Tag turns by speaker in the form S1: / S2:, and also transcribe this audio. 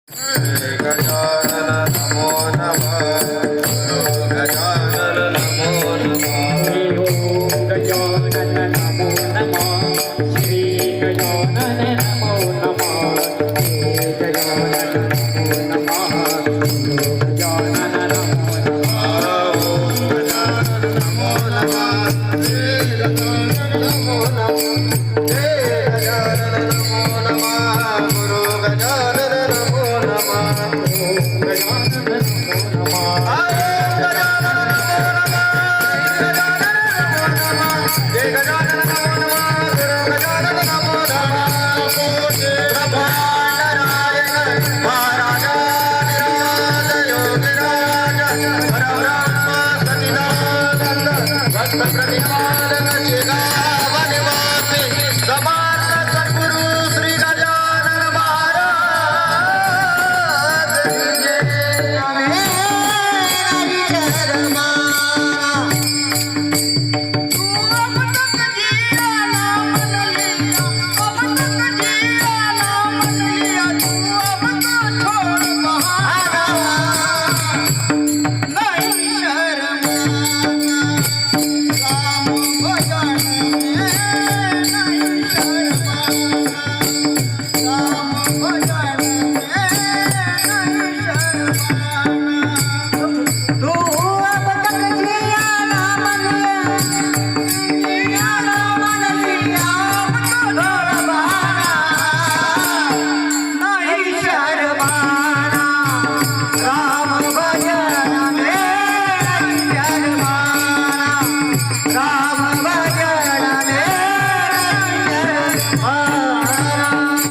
S1: गजानन नमो नमः गजानन नमो नमः
S2: गजानन नमो नमः श्री गजानन नमो नमः गजानन नमो नमः गजानन नमो नमः
S1: नमो नमः गजानन नमो नमः गुरु गजानन नमो नमः
S2: गजानन नमो नमः
S1: सद्गुरु श्री गजानन महाराज